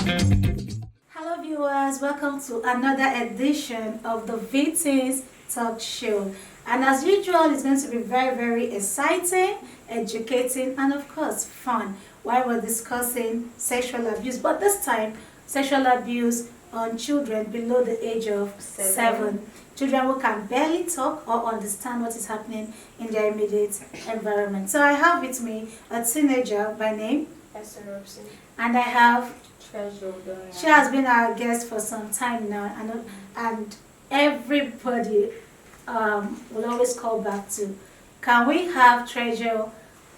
Hello viewers, welcome to another edition of the VT's Talk Show. And as usual, it's going to be very exciting, educating, and of course fun while we're discussing sexual abuse. But this time, sexual abuse on children below the age of 7. Children who can barely talk or understand what is happening in their immediate environment. So I have with me a teenager by name Esther Robson. and I have Treasure. she has been our guest for some time now, and everybody will always call back to, can we have Treasure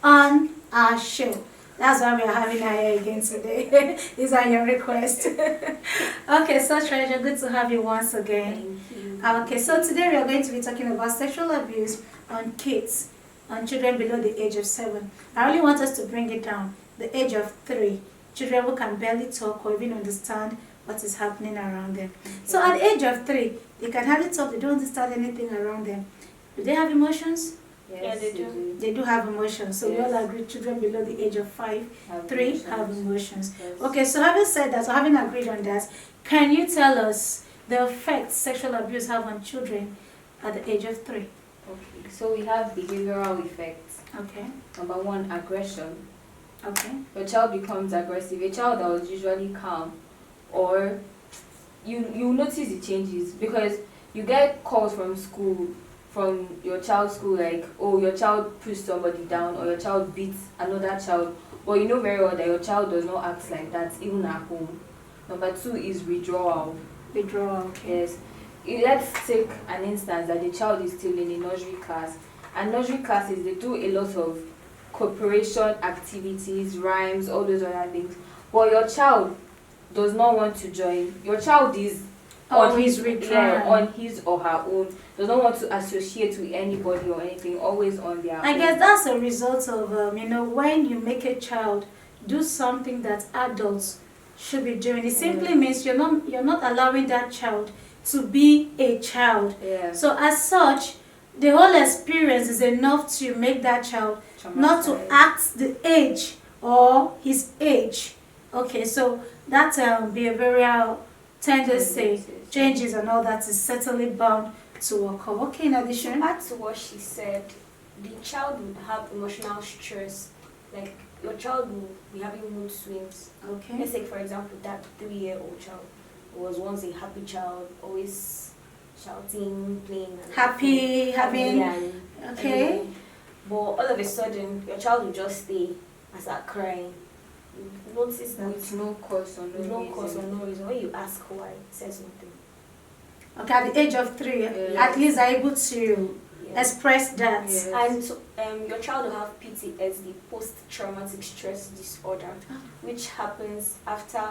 on our show? That's why we are having her here again today. These are your requests. Okay, so Treasure, good to have you once again. Thank you. Okay, so today we are going to be talking about sexual abuse on kids, on children below the age of 7. I really want us to bring it down, the age of 3. Children who can barely talk or even understand what is happening around them. So at the age of 3, they can hardly talk, they don't understand anything around them. Do they have emotions? Yes, Yeah, they do. They do have emotions. So we all Yes. agree children below the age of 5, Have 3 emotions. have emotions. Yes. Okay, so having said that, so having agreed on that, can you tell us the effects sexual abuse have on children at the age of 3? Okay, so we have behavioral effects. Okay, Number 1, aggression. okay, Your child becomes aggressive. A child that was usually calm, or you notice the changes because you get calls from school, from your child's school, like, oh, your child pushed somebody down or your child beat another child, but you know very well that your child does not act like that even at home. Number 2 is withdrawal. withdrawal, okay. Yes. Let's take an instance that the child is still in a nursery class. And nursery classes, they do a lot of cooperation activities, rhymes, all those other things. But your child does not want to join. Your child is Always withdrawn. on his or her own, does not want to associate with anybody or anything, always on their I own. guess that's a result of, when you make a child do something that adults should be doing. It simply means you're not allowing that child to be a child. Yeah. So as such, the whole experience is enough to make that child not to Traumatized. act the age or his age. Okay, so that behavioral tendency, changes and all that is certainly bound to occur. Okay, in addition, Add to what she said, the child would have emotional stress. Like your child will be having mood swings. okay, Let's take for example that 3-year-old child was once a happy child, always shouting, playing, and happy, having, and okay, everything. But all of a sudden, your child will just stay and start crying. You notice that With no cause or no with no reason. cause or no reason. When you ask why, he says nothing. okay, at the age of 3, at least are able to Yes. express that. Yes. And so, your child will have PTSD, post-traumatic stress disorder, which happens after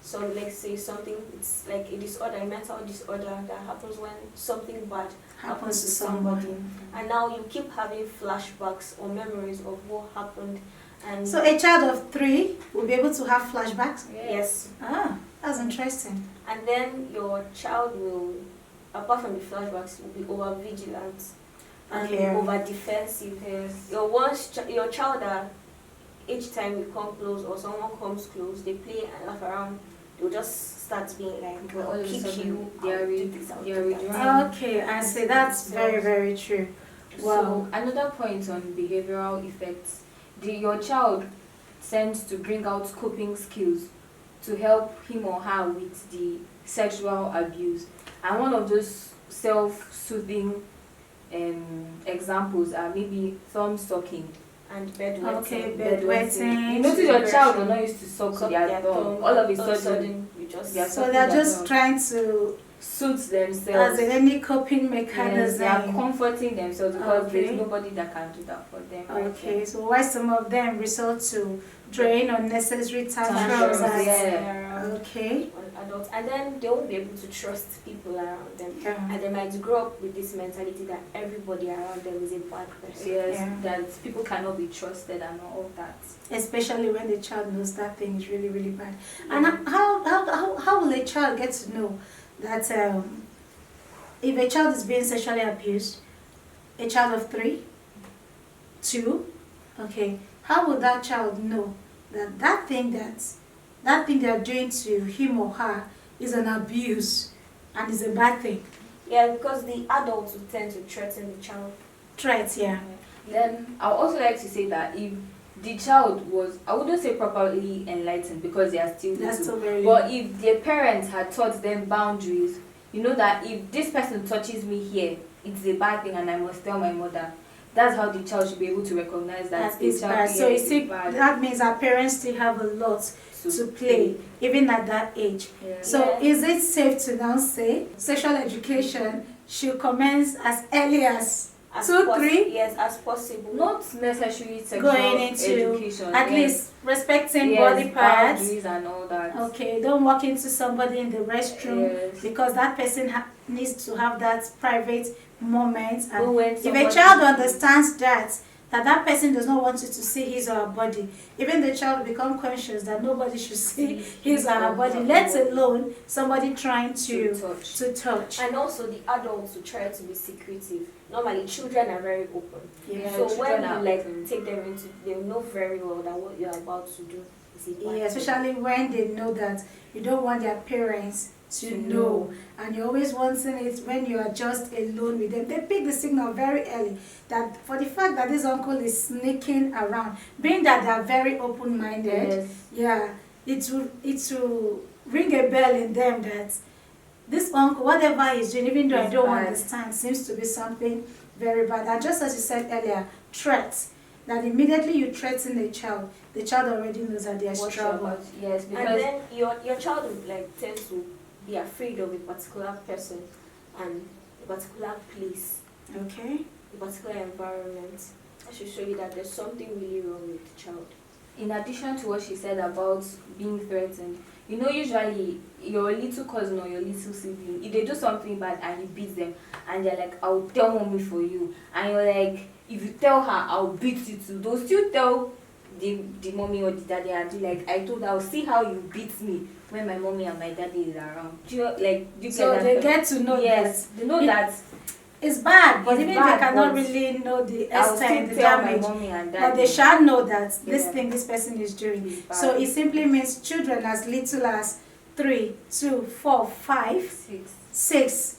some, let's say something, it's like a disorder, a mental disorder that happens when something bad Happens to somebody. and now you keep having flashbacks or memories of what happened. And So a child of 3 will be able to have flashbacks. yes, Ah, that's interesting. and then your child will, apart from the flashbacks, will be over vigilant and Okay. over defensive. Yes. Your child that each time you come close or someone comes close, they play and laugh around, they'll just start being like, But all I'll of a kick sudden, you, they are I'll do re- this, I'll they do are that. withdrawing. Okay, I see. That's very true. Wow. So another point on behavioral effects, your child tends to bring out coping skills to help him or her with the sexual abuse. And one of those self-soothing examples are maybe thumb sucking. And bedwetting. Okay, bedwetting. You bedwetting. notice your child will not used to suck Suck their their thumb. thumb. All of a sudden, you just they are So sucking they're their just thumb. trying to, Suit themselves. as in any coping Yes, mechanism. they are comforting themselves because Okay. there's nobody that can do that for them. Okay, so why some of them resort to throwing unnecessary tantrums? Tantrums, as- yeah. Okay. on adults, and then they won't be able to trust people around them. Yeah. And they might grow up with this mentality that everybody around them is a bad person. Yes, Yeah. that people cannot be trusted and all that. Especially when the child knows that thing is really, really bad. And how will a child get to know that if a child is being sexually abused, a child of 3, 2, okay, how would that child know that that thing they are doing to him or her is an abuse and is a bad thing? Yeah, because the adults would tend to threaten the child. Threats, yeah. Then I would also like to say that if the child was, I wouldn't say properly enlightened because they are still That's little, so very. but if their parents had taught them boundaries, you know that if this person touches me here, it's a bad thing and I must tell my mother. That's how the child should be able to recognize that That the is child bad. So here you is see, bad that means our parents still have a lot to play, even at that age. Yeah. So Yeah. is it safe to now say sexual education should commence as early as As 2, 3? Yes, as possible. Not necessarily sexual Going into education. at yes. least respecting Yes, body parts. boundaries and all that. Okay, don't walk into somebody in the restroom Yes. because that person needs to have that private moment. But And when if a somebody- child understands that person does not want you to see his or her body, even the child will become conscious that nobody should see his or her body, let alone somebody trying to to touch. touch. And also the adults who try to be secretive. Normally children are very open. Yeah. So when children you are like open. take them into, they'll know very well that what you're about to do is a bad Yeah, thing. especially when they know that you don't want their parents to know, and you're always wanting it when you are just alone with them. They pick the signal very early that for the fact that this uncle is sneaking around, being that they are very open-minded, Yes. yeah, it will ring a bell in them that this uncle, whatever he's doing, even though I It's don't bad. understand, seems to be something very bad. And just as you said earlier, threats. That immediately you threaten the child already knows that there's What trouble. about- Yes, And because then your child would like tend to be afraid of a particular person and a particular place, Okay. a particular environment. That should show you that there's something really wrong with the child. in addition to what she said about being threatened, you know, usually your little cousin or your little sibling, if they do something bad and you beat them, and they're like, I'll tell mommy for you, and you're like, if you tell her, I'll beat you too, they'll still tell the mommy or the daddy and be like, I told her, I'll see how you beat me when my mommy and my daddy is around. Do you So get they that? get to know Yes, they know It- that it's bad, but It's even bad, if they cannot but really know the I'll still extent, the tell my damage, mommy and daddy. but they shall know that this Yeah. thing this person is doing. It's bad. So it simply means children as little as 3, 2, 4, 5, 6,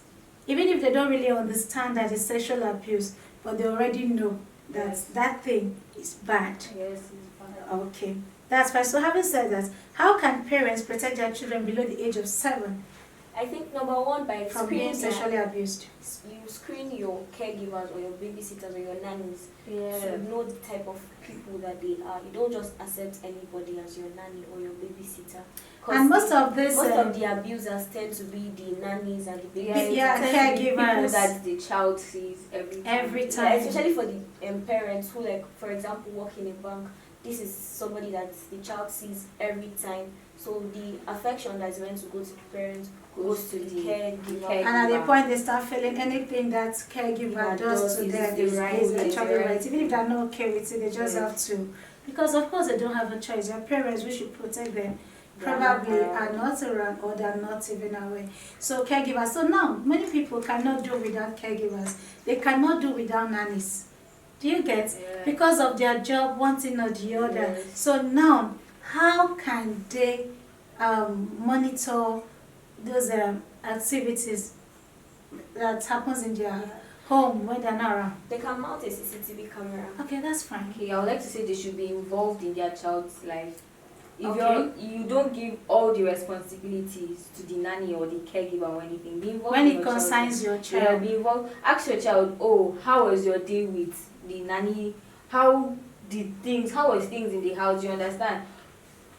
even if they don't really understand that it's sexual abuse, but they already know that Yes. that thing is bad. Yes, it's bad. Okay, that's fine. So having said that, how can parents protect their children below the age of 7 I think number one, by from being screening sexually abused? you screen your caregivers or your babysitters or your nannies Yeah. to know the type of people that they are. You don't just accept anybody as your nanny or your babysitter. 'Cause And most of this, most of the abusers tend to be the nannies and the Yeah, babysitters. Yeah, it tends to be people caregivers. that the child sees every time. Every Yeah, time. especially for the parents who, like, for example, work in a bank. This is somebody that the child sees every time. So the affection that is meant to go to the parents goes to the caregiver. caregiver. And at the point they start feeling anything that caregiver Yeah, does to is them the is right- is is the actually right right. Even if they're not okay with it, they just Yes. have to. Because of course they don't have a choice. Their parents, we should protect them. They are Probably not are not around or they're not even aware. So caregivers. So now many people cannot do without caregivers. They cannot do without nannies. Do you get? Yeah. Because of their job, one thing or the other. Yes. So now, how can they monitor those activities that happens in their home when they're not around? They can mount a CCTV camera. Okay, that's fine. Okay, I would like to say they should be involved in their child's life. If Okay. you don't give all the responsibilities to the nanny or the caregiver or anything, be involved When in it your child's concerns your life. Yeah, child. be involved. Ask your child, oh, how was your day with the nanny? How was things in the house? You understand?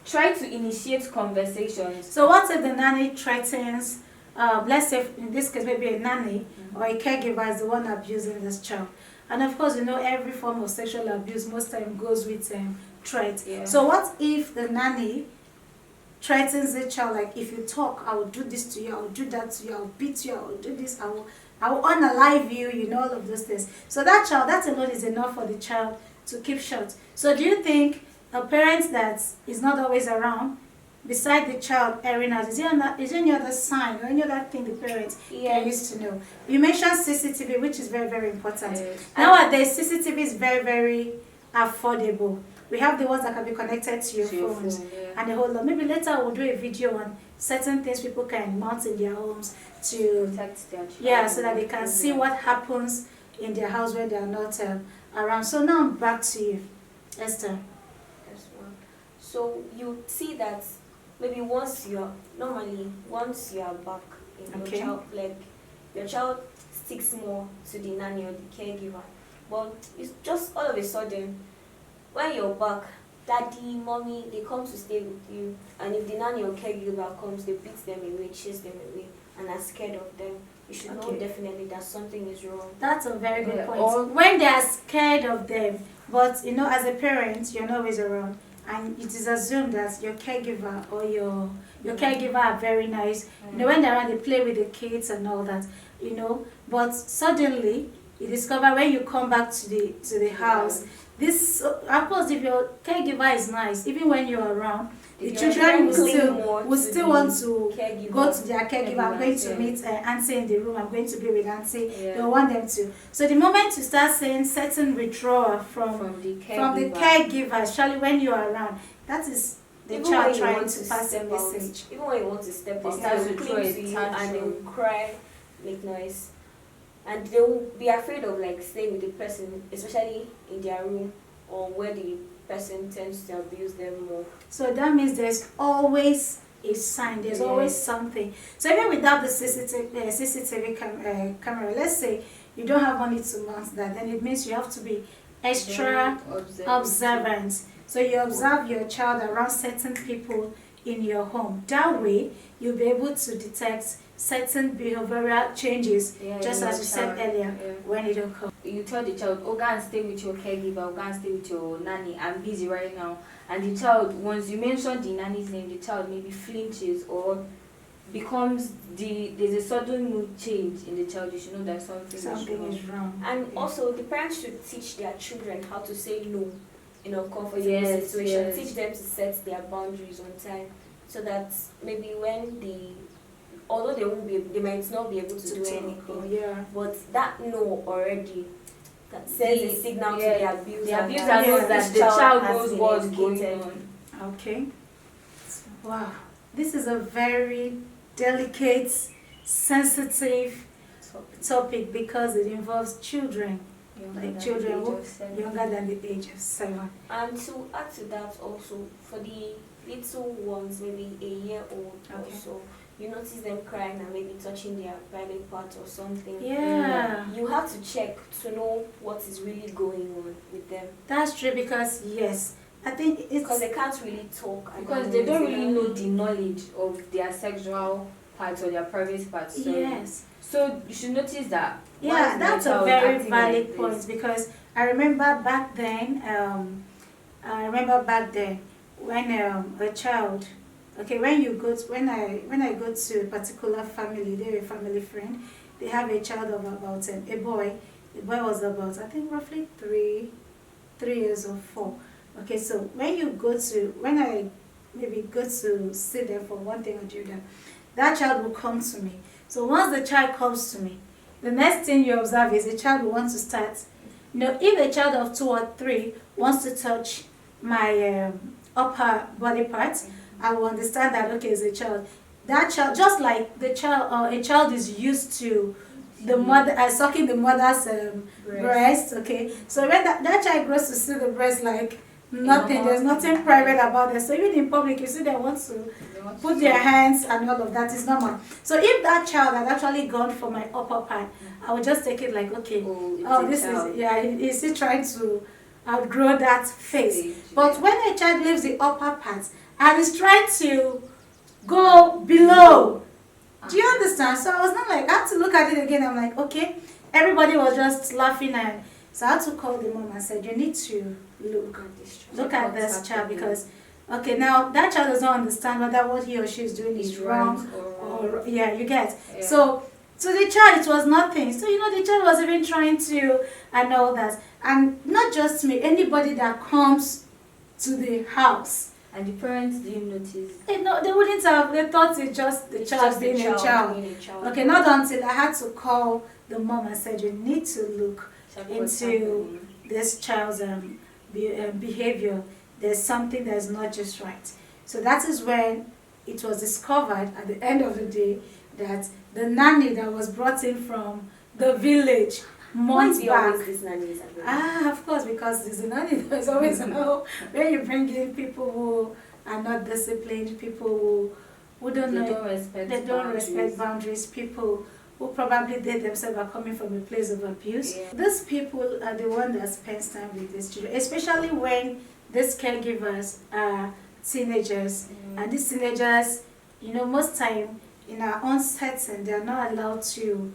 Try to initiate conversations. So what if the nanny threatens, let's say in this case maybe a nanny or a caregiver is the one abusing this child. And of course, you know, every form of sexual abuse most time goes with threat. Yeah. So what if the nanny threatens the child, like, if you talk, I will do this to you, I will do that to you, I will beat you, I will do this, I will unalive you, you know, all of those things. So that alone is enough for the child to keep shut. So do you think a parent that is not always around, beside the child airing out, is there any other sign or any other thing the parents can use to know? You mentioned CCTV, which is very, very important. Nowadays, CCTV is very, very affordable. We have the ones that can be connected to your phones and the whole lot. Maybe later we'll do a video on certain things people can mount in their homes to protect their child. so that they can see what happens in their house when they are not around. So now back to you, Esther. Yes, ma'am. So you see that maybe once you are back in your child, like your child sticks more to the nanny or the caregiver, but it's just all of a sudden when you're back, daddy, mommy, they come to stay with you, and if the nanny or caregiver comes, they beat them away, chase them away, and are scared of them. You should know definitely that something is wrong. That's a very good point. Or when they are scared of them, but as a parent, you're not always around, and it is assumed that your caregiver or your caregiver are very nice. When they're around, they play with the kids and all that. But suddenly you discover when you come back to the house. This, of course, if your caregiver is nice, even when you're around, the children will still want to go to their caregiver. I'm going to meet Auntie in the room. I'm going to be with Auntie. They'll want them to. So the moment you start seeing certain withdrawal from the caregiver, especially when you're around, that is the child trying to pass a message. Even when you want to step out, they will cling to you and they will cry, make noise. And they will be afraid of staying with the person, especially in their room or where the person tends to abuse them more. So that means there's always a sign, there's always something. So even without the CCTV camera, let's say you don't have money to mount that, then it means you have to be extra observant. So you observe your child around certain people in your home. That way, you'll be able to detect certain behavioral changes, just as you said earlier, when it occurs. You tell the child, go and stay with your caregiver, go and stay with your nanny, I'm busy right now. And the child, once you mention the nanny's name, the child maybe flinches or becomes there's a sudden mood change in the child. You should know that something is wrong. And also, the parents should teach their children how to say no in a comfortable situation. Teach them to set their boundaries on time, so that maybe when although they might not be able to do anything, but that no already sends a signal to the abuser. The abuser knows that the child knows what's going on. Okay. Wow. This is a very delicate, sensitive topic because it involves children. Children younger than the age of 7. And to add to that also, for the little ones, maybe a year old or so, you notice them crying and maybe touching their private part or something. You have to check to know what is really going on with them. That's true, because I think it's because they can't really talk. Because they don't really know the knowledge of their sexual parts or their private parts. So you should notice that. Yeah, that's a very valid point, because I remember back then, when a child, when I go to a particular family, they're a family friend, they have a child of about a boy. The boy was about, I think, roughly 3 years or 4. Okay, so when I maybe go to see them for one thing or the other, that child will come to me. So once the child comes to me, the next thing you observe is the child will want to start. If a child of 2 or 3 wants to touch my upper body part, I will understand that, okay, it's a child. That child, just like a child is used to the mother sucking the mother's breast. Okay, so when that child grows to see the breast like nothing, there's nothing private about it. So even in public, you see they want to put their hands and all of that is normal. So if that child had actually gone for my upper part, I would just take it like, okay, is he trying to outgrow that phase? But when a child leaves the upper part and is trying to go below, do you understand? So I was not like, I had to look at it again. I'm like, okay, everybody was just laughing, and so I had to call the mom and said, you need to look at this child, because okay, now that child does not understand whether what he or she is doing is wrong or you get. So the child, it was nothing. So the child was even trying to and all that. And not just me, anybody that comes to the house and the parents didn't notice. They wouldn't have. They thought it's just the It's child just the being a child. being a child. Okay, not until I had to call the mom and said, you need to look Check what's into happening. this child's behavior. There's something that's not just right. So that is when it was discovered at the end of the day that the nanny that was brought in from the village Why months is there back. always this nannies and Of course, because there's a nanny. There's always when you bring in people who are not disciplined, people who don't They know, don't respect. they don't boundaries. respect boundaries, people who probably they themselves are coming from a place of abuse. Yeah. These people are the one that spends time with these children, especially when these caregivers are teenagers. And these teenagers, most time in our own setting, they are not allowed to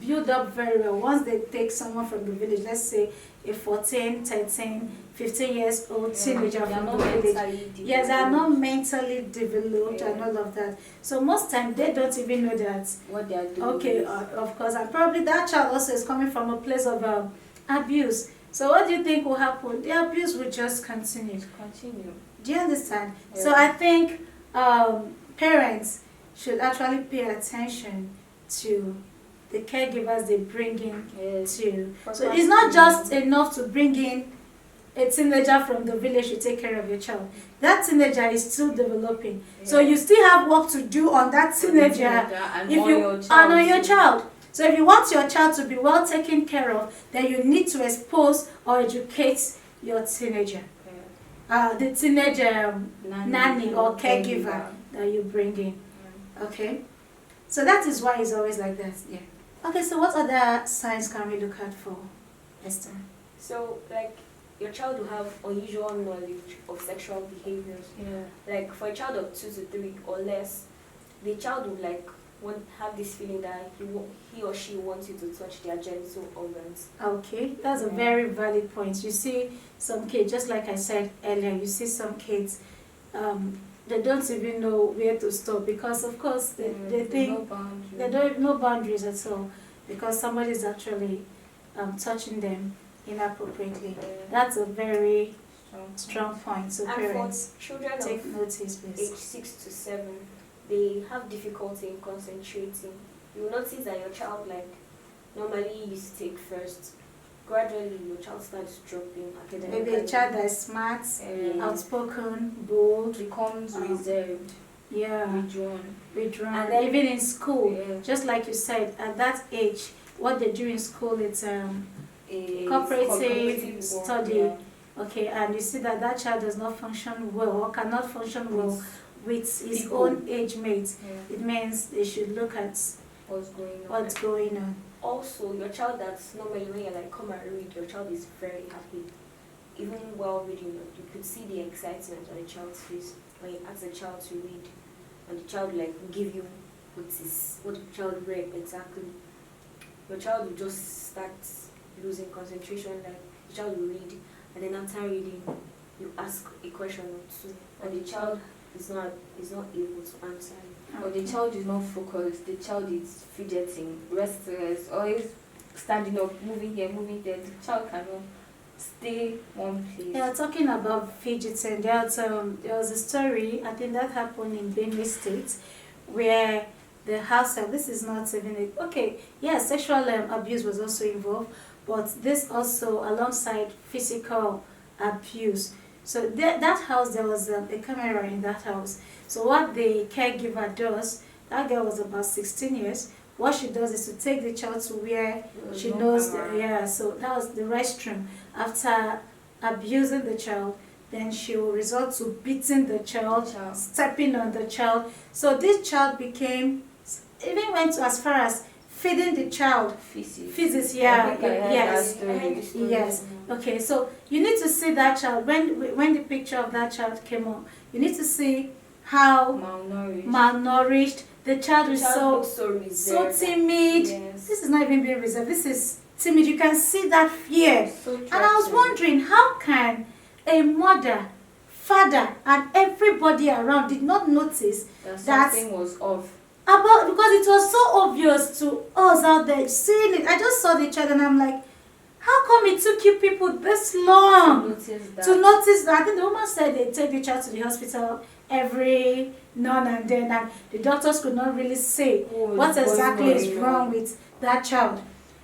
build up very well. Once they take someone from the village, let's say a 14, 13, 15 years old teenager They are from not the village. mentally Yes, they are developed. not mentally developed and Yeah. all of that. So most time they don't even know that. What they are doing. Okay, of course, and probably that child also is coming from a place of abuse. So what do you think will happen? The abuse will just continue. Continue. Do you understand? So Yeah. I think parents should actually pay attention to the caregivers they bring in Yes. to. For So it's not just constantly- enough to bring in a teenager from the village to take care of your child. That teenager is still developing. So Yeah. you still have work to do on that teenager and if on you your and child. on your too. child. So if you want your child to be well taken care of, then you need to expose or educate your teenager. Yeah. The teenage nanny or caregiver that you bring in. Yeah. Okay? So that is why it's always like that. Yeah. Okay, so what other signs can we look out for, Esther? So, like, your child will have unusual knowledge of sexual behaviors. Yeah. Like, for a child of 2 to 3 or less, the child will, like, have this feeling that he or she wants you to touch their genital organs. Okay, that's a Yeah. very valid point. You see some kids, just like I said earlier, you see some kids, they don't even know where to stop because, of course, they think No boundary. they don't have no boundaries at all because somebody is actually touching them inappropriately. Yeah. That's a very Strong. strong point. So And parents, for children take of notice, please. age 6 to 7, they have difficulty in concentrating. You'll notice that your child, like, normally used to take first. Gradually, your child starts dropping academically. Maybe a child that is smart, Yeah. outspoken, bold, Becomes Um, reserved, yeah, withdrawn. withdrawn. And then- Even in school, Yeah. just like you said, at that age, what they do in school, it's Is cooperative work. study. Yeah. okay, and you see that that child does not function well or cannot function well with his People. own age mates. Yeah. It means they should look at What's going on? what's going on. Also, your child that's normally when you're like, come and read, your child is very happy. Even while reading, you could see the excitement on the child's face when you ask the child to read, and the child like will give you what the child read exactly. Your child will just start losing concentration. Like the child will read, and then after reading, you ask a question or two, and the child is not able to answer you. Or the child is not focused, the child is fidgeting, restless, always standing up, moving here, moving there. The child cannot stay one place. Yeah, talking about fidgeting, there was a story, I think that happened in Benue State, where the house help, this is not even a, okay, yeah, sexual abuse was also involved, but this also alongside physical abuse. So that house, there was a camera in that house. So what the caregiver does, that girl was about 16 years, what she does is to take the child to where she knows, so that was the restroom. After abusing the child, then she will resort to beating the child, stepping on the child. So this child even went as far as feeding the child. Physics, yeah, I think I heard yes. that story. Yes. Okay, so you need to see that child, when the picture of that child came up, you need to see how malnourished the child is, looks so so reserved. timid. Yes. This is not even being reserved, this is timid. You can see that fear. So And I was threatening. wondering, how can a mother, father, and everybody around did not notice that that something was off. because it was so obvious to us out there seeing it. I just saw the child and I'm like, How come it took you people this To long notice that. to notice that? I think the woman said they take the child to the hospital every now and then, and the doctors could not really say what exactly is wrong with that child,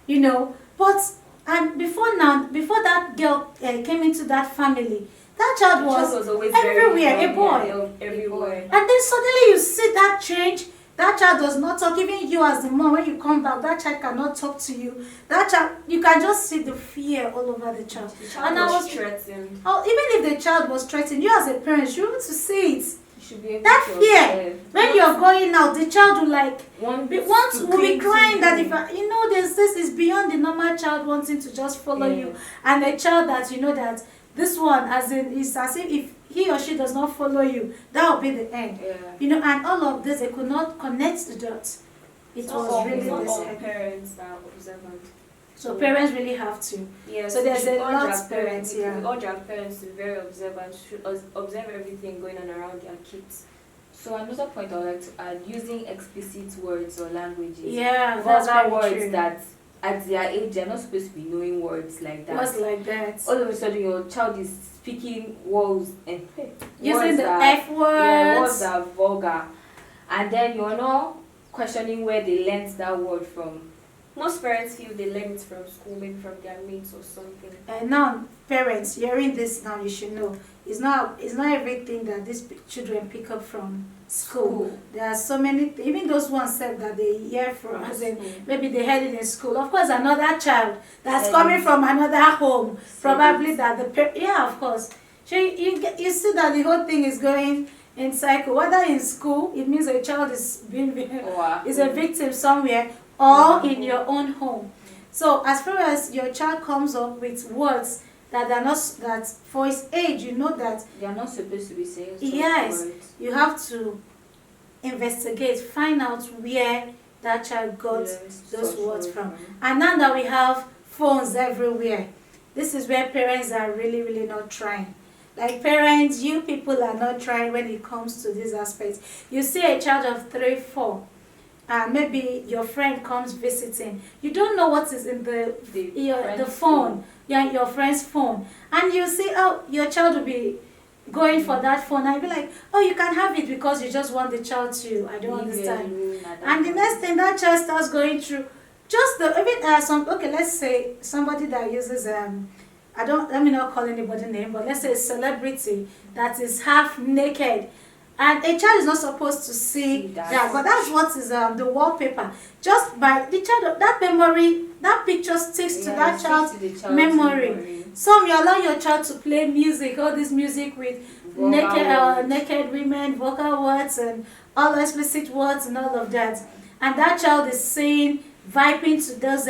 you know. But and before that girl came into that family, that child The was child was always everywhere, very a boy. everywhere. And then suddenly you see that change. That child does not talk. Even you as the mom, when you come back, that child cannot talk to you. That child, you can just see the fear all over the child. The child And I was was threatened. Oh, even if the child was threatened, you as a parent, you want to see it. You should be able That to fear. observe. When you're going out, the child will like One will be crying that if you know this is beyond the normal child wanting to just follow you, and a child that you know that this one as in is as if he or she does not follow you, that will be the end. Yeah. You know, and all of this they could not connect the dots. It It's was not really all this heavy. parents that are observant. So parents really have to. Yes, So there's we should a urge lot our of parents, yeah. We urge our parents to be very observant, should observe everything going on around their kids. So another point I would like to add, using explicit words or languages. Yeah, that's Vulgar very words true. that at their age they're not supposed to be knowing words like that. Was like that. All of a sudden your child is speaking words and Using words the that- F yeah, words words. that are vulgar, and then you're not questioning where they learnt that word from. Most parents feel they learn it from school, maybe from their mates or something. And now, parents, hearing this now, you should know it's not everything that these children pick up from school. There are so many, even those ones said that they hear from, as in maybe they heard it in school. Of course, another child that's Said coming it. from another home, Said probably it. that yeah, of course. So you see that the whole thing is going in cycle. Whether in school, it means a child is being is a victim somewhere, or in your own home. So as far as your child comes up with words that are not that for his age, you know that They are not supposed to be saying such Yes. words. you have to investigate, find out where that child got Yes, those such words from. And now that we have phones everywhere, this is where parents are really, really not trying. Like parents, you people are not trying when it comes to these aspects. You see a child of 3, 4, and maybe your friend comes visiting. You don't know what is in the friend's phone, yeah, your friend's phone, and you see, oh, your child will be going for that phone, and you'll be like, oh, you can have it because you just want the child to. I don't Leave you understand. alone at that And the point. next thing that child starts going through, just the even some okay, let's say somebody that uses I don't let me not call anybody name, but let's say a celebrity that is half naked, and a child is not supposed to see that. that, but that's what is the wallpaper. Just by the child, that memory, that picture sticks to Yeah, that stick child's to the child's memory. Some you allow your child to play music, all this music with Vulgar words. naked women, vocal words, and all explicit words and all of that. And that child is singing, vibing to those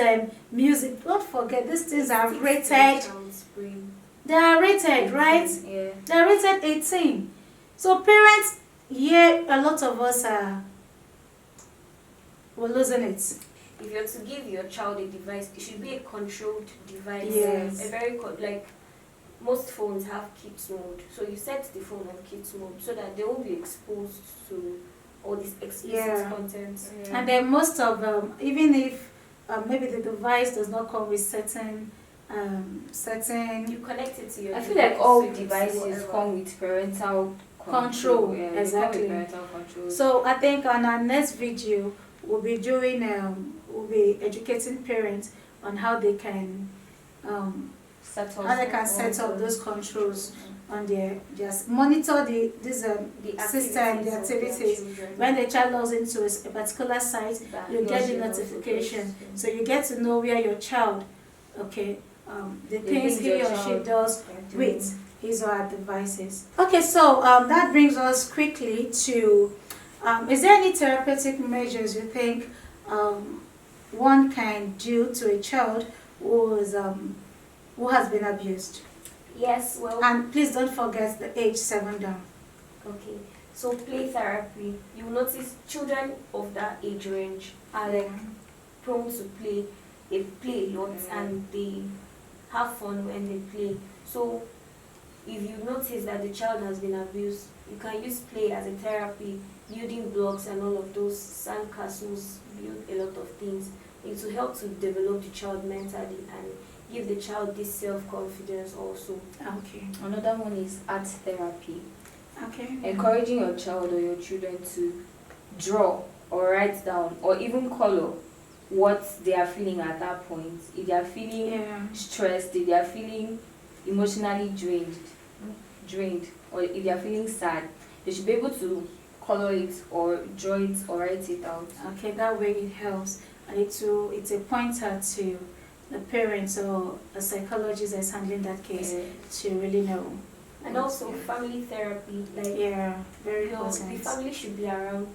music. Don't forget, these things are rated. They are rated, right? Yeah. They are rated 18. So parents, yeah, a lot of us we're losing it. If you're to give your child a device, it should be a controlled device. Yes. A very like most phones have kids mode, so you set the phone on kids mode so that they won't be exposed to all this explicit Yeah. content. And then most of even if maybe the device does not come with certain You connect it to your I feel like all so you can see devices whatever. come with parental Control, Yeah, they exactly. come with parental control. So I think on our next video we'll be doing we'll be educating parents on how they can set set up those controls on their just monitor the system, the of their activities. children. When the child logs into a particular site, you get the notification, so you get to know where your child, the The things things he your or she child does do. with his or her devices. Okay, so that brings us quickly to, is there any therapeutic measures you think one can do to a child who has been abused? Yes, well, And please don't forget the age 7 down. okay. So play therapy. You notice children of that age range are like prone to play. They play a lot and they have fun when they play. So if you notice that the child has been abused, you can use play as a therapy, building blocks and all of those sand castles, build a lot of things. it will help to develop the child mentally and give the child this self-confidence also. Okay. Another one is art therapy. Okay. Encouraging your child or your children to draw or write down or even color what they are feeling at that point. If they are feeling Yeah. stressed, if they are feeling emotionally drained, or if they are feeling sad, they should be able to color it or draw it or write it out. Okay, that way it helps. And it's a pointer to the parents or a psychologist that's handling that case to really know. And also family therapy, like Yeah, very the important. family should be around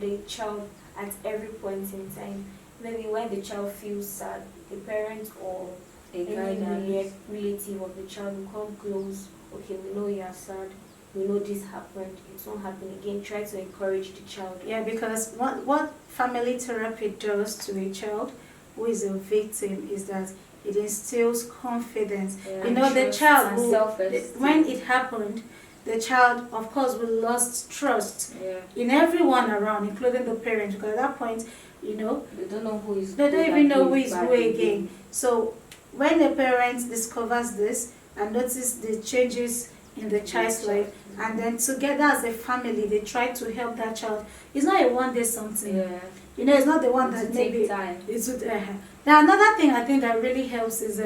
the child at every point in time. Maybe when the child feels sad, the parent or A any guidance. relative of the child will come close. Okay, we know you are sad. We know this happened. It won't happen again. Try to encourage the child. Yeah, because what family therapy does to a child who is a victim is that it instills confidence. Yeah, You know, the trust child and who, self-esteem. when it happened, the child, of course, will lost trust Yeah. in everyone around, including the parents, because at that point, you know, They don't know who is they good don't and even know who is is bad who again. So when the parent discovers this and notice the changes in the child's life, and then together as a family they try to help that child, it's not a one day something. Yeah. You know, it's not the one It that will maybe take time. it would. Now another thing I think that really helps is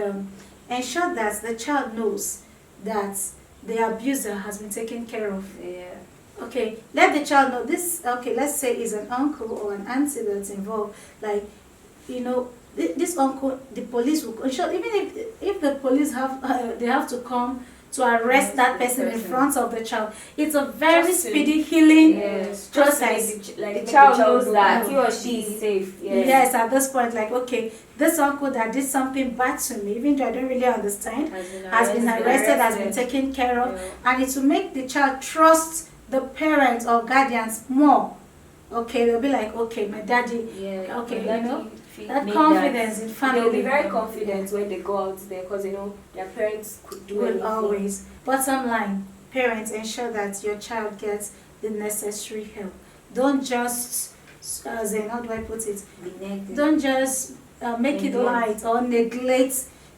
ensure that the child knows that the abuser has been taken care of. Yeah. Okay, let the child know this. Okay, let's say is an uncle or an auntie that's involved. Like, you know, this uncle, the police will ensure, even if the police have they have to come to arrest that person in front of the child. It's a very Just to- speedy healing Yes. process. The child knows that he or she is safe. Yes, at this point, like, okay, this uncle that did something bad to me, even though I don't really understand, has been arrested, has been taken care of, and it will make the child trust the parents or guardians more. Okay, they'll be like, okay, my daddy, Yeah. okay, My you know, daddy that made confidence in family. They'll be very confident when they go out there because their parents could do Will anything. always. Bottom line, parents, ensure that your child gets the necessary help. Don't just, as in, how do I put it? Don't just make it light or neglect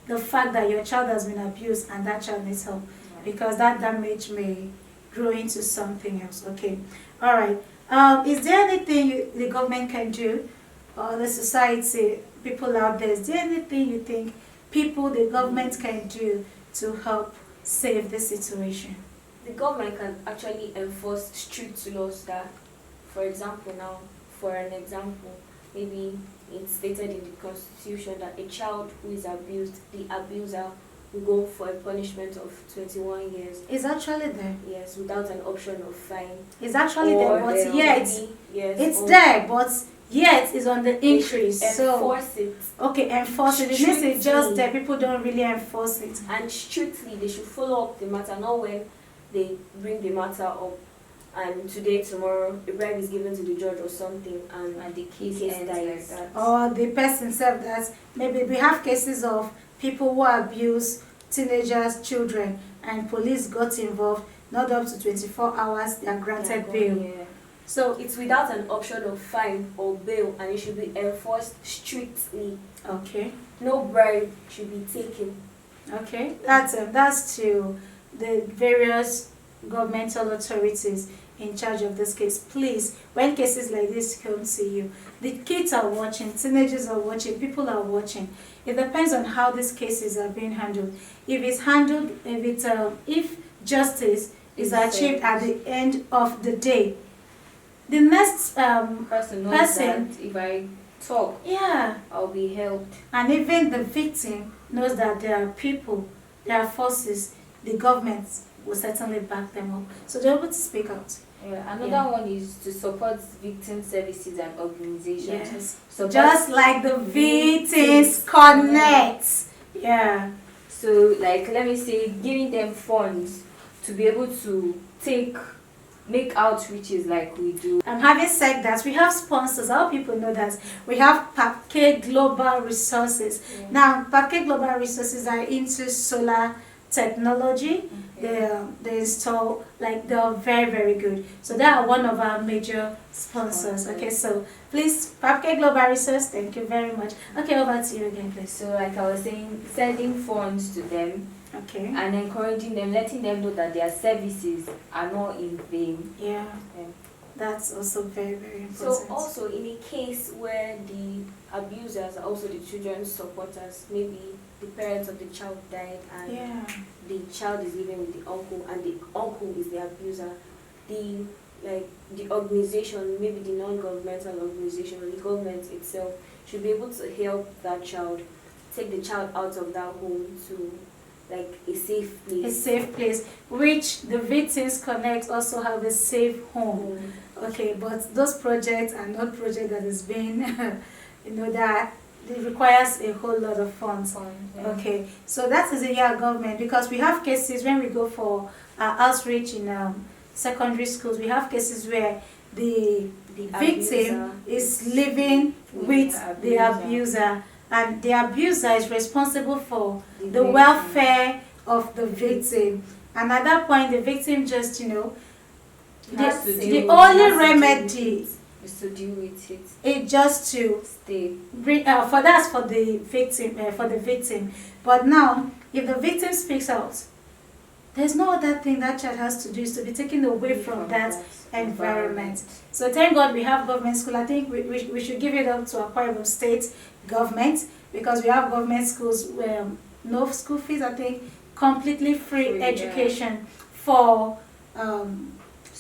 the fact that your child has been abused and that child needs help, because that damage may grow into something else. Okay, all right. Is there anything the government can do, or the society, people out there? Is there anything you think the government can do to help save this situation? The government can actually enforce strict laws that, for example, maybe it's stated in the constitution that a child who is abused, the abuser will go for a punishment of 21 years. It's actually there. Yes, without an option of fine. It's actually there, but yet it's or there, but yet it's on the increase. So enforce it. okay, enforce it. It means it's just there. People don't really enforce it. And strictly, they should follow up the matter, not when they bring the matter up and today, tomorrow, a bribe is given to the judge or something, and the case ends like that. Or the person said that maybe we have cases of people who abuse teenagers, children, and police got involved. Not up to 24 hours, they are granted bail. Yeah. So it's without an option of fine or bail, and it should be enforced strictly. Okay. No bribe should be taken. Okay. That's to the various governmental authorities in charge of this case. Please, when cases like this come to you, the kids are watching, teenagers are watching, people are watching. It depends on how these cases are being handled. If it's handled, if justice is achieved at the end of the day, the next person knows that if I talk, yeah, I'll be helped. and even the victim knows that there are people, there are forces, the government will certainly back them up. So they're able to speak out. Yeah. Another one is to support victim services and organizations. Yes. Support Just like the Victims Connect. Yeah. So, like, let me say, giving them funds to be able to make outreaches like we do. Having said that, we have sponsors. How people know that we have Papke Global Resources. Yeah. Now, Papke Global Resources are into solar technology. They install, like, they're very very good. So they are one of our major sponsors. Okay, so please, Papke Global Resource, thank you very much. Okay, over to you again, please. So like I was saying, sending funds to them Okay. and encouraging them, letting them know that their services are not in vain. Yeah, Yeah. that's also very very important. So also in a case where the abusers are also the children's supporters, maybe the parents of the child died and yeah, the child is living with the uncle and the uncle is the abuser, the the organization, maybe the non-governmental organization or the government itself should be able to help that child, take the child out of that home to like a safe a place. safe place, which the Victims Connect also have a safe home. Okay, but those projects are not projects that is being, that it requires a whole lot of funds. Yeah. Okay, so that is a year government, because we have cases when we go for outreach in secondary schools. We have cases where the victim is living with the abuser, and the abuser is responsible for the welfare of the victim. And at that point, the victim just, Has to the deal only with it. remedy Is to deal with it. is just to Stay. for that's for the victim. But now, if the victim speaks out, there's no other thing that child has to do is to be taken away from that environment. So thank God we have government school. I think we should give it up to Akwa Ibom State government, because we have government schools where no school fees, I think, completely free education for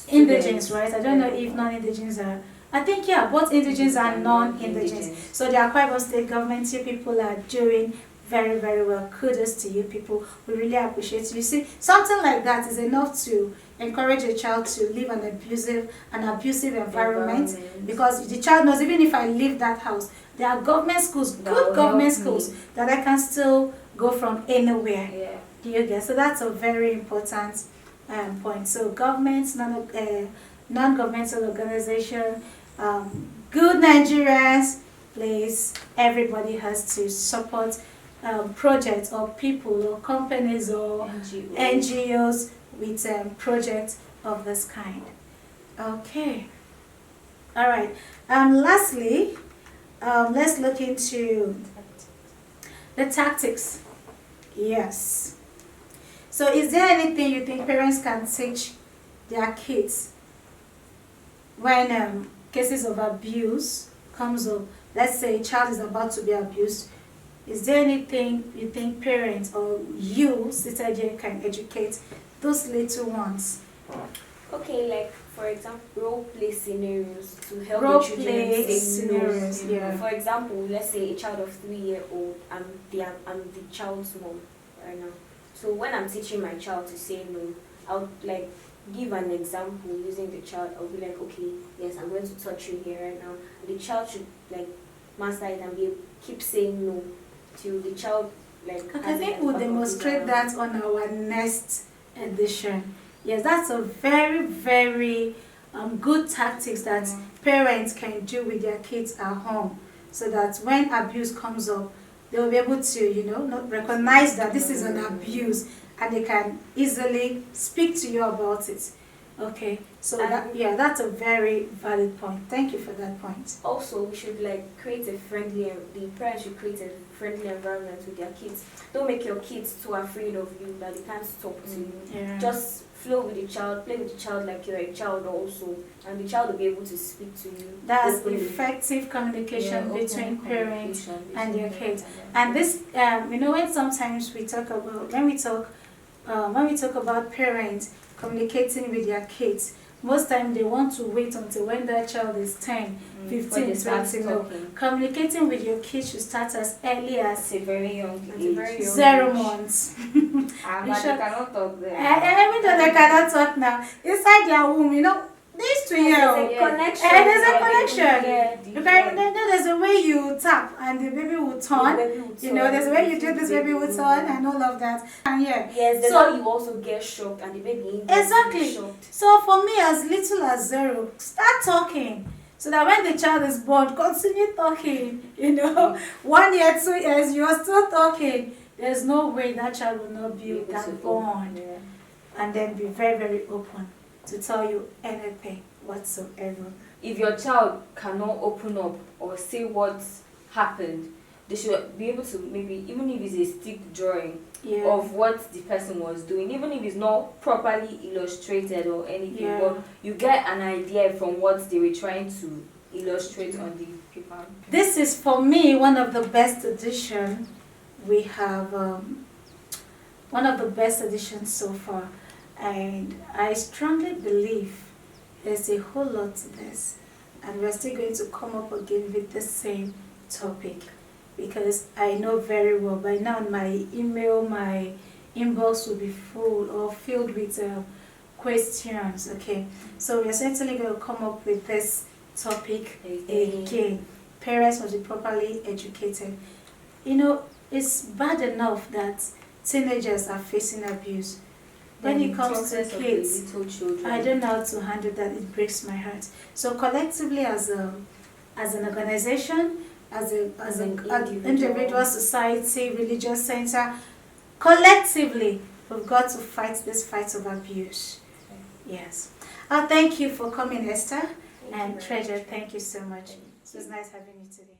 indigents, right? I don't know if non-indigents are. I think, yeah, both indigents and non-indigents. So the Akwa Ibom State government, you people are doing very, very well. Kudos to you people. We really appreciate you. See, something like that is enough to encourage a child to live an abusive environment, because the child knows, even if I leave that house, there are government schools, good government schools, that I can still go from anywhere. Yeah. Do you get? So that's a very important point. So governments, non-governmental organization, good Nigerians, please, everybody has to support projects or people or companies or NGOs with projects of this kind. Okay. All right. Lastly, let's look into the tactics. Yes. So is there anything you think parents can teach their kids when cases of abuse comes up? Let's say a child is about to be abused. Is there anything you think parents or you, Sister J, can educate those little ones? Okay, like for example, role play scenarios to help Role the children play say no. scenarios, yeah. For example, let's say a child of 3-year-old, I'm the child's mom right now. So when I'm teaching my child to say no, I'll like give an example using the child. I'll be like, okay, yes, I'm going to touch you here right now. The child should like master it and keep saying no till the child like. I think we'll demonstrate that on our next edition. Yes, that's a very, very good tactics that parents can do with their kids at home, so that when abuse comes up, they'll be able to, not recognize that this is an abuse, and they can easily speak to you about it. Okay, so that's a very valid point. Thank you for that point. Also, we should create the parents should create a friendly environment with their kids. Don't make your kids too afraid of you that they can't talk to you. Yeah. Just flow with the child, play with the child like you're a child also, and the child will be able to speak to you. That's openly. Effective communication between parents and their kids. Yeah. And this, when sometimes we talk about when we talk about parents communicating with their kids, most time they want to wait until when that child is 10, 15, 20. No. Communicating with your kids should start as early as a very young age. 0 months. They cannot talk there. I mean that they cannot talk now. Inside their womb, these 2 years. There's a connection. There's a connection. Yeah. There's a way you tap and the baby will turn. There's a way you do this, baby will turn and all of that. And Yes, there's how you also get shocked and the baby exactly. shocked. So for me, as little as 0, start talking. So that when the child is born, continue talking. 1 year, 2 years, you are still talking. there's no way that child will not Be able build that to bond yeah. and then be very, very open to tell you anything whatsoever. If your child cannot open up or say what happened, they should be able to, maybe even if it's a stick drawing Yeah. of what the person was doing, even if it's not properly illustrated or anything, Yeah. but you get an idea from what they were trying to illustrate on the paper. This is for me one of the best edition we have. One of the best editions so far, and I strongly believe there's a whole lot to this, and we're still going to come up again with the same topic, because I know very well by now my email, my inbox will be full or filled with questions. Okay, so we're certainly going to come up with this topic again. Parents must be properly educated. You know, it's bad enough that teenagers are facing abuse. When it comes to kids, little children, I don't know how to handle that. It breaks my heart. So collectively, as an organization, as an individual, society, religious center, collectively, we've got to fight this fight of abuse. Yes. Thank you for coming, Esther, and Treasure. Thank you so much. It was nice having you today.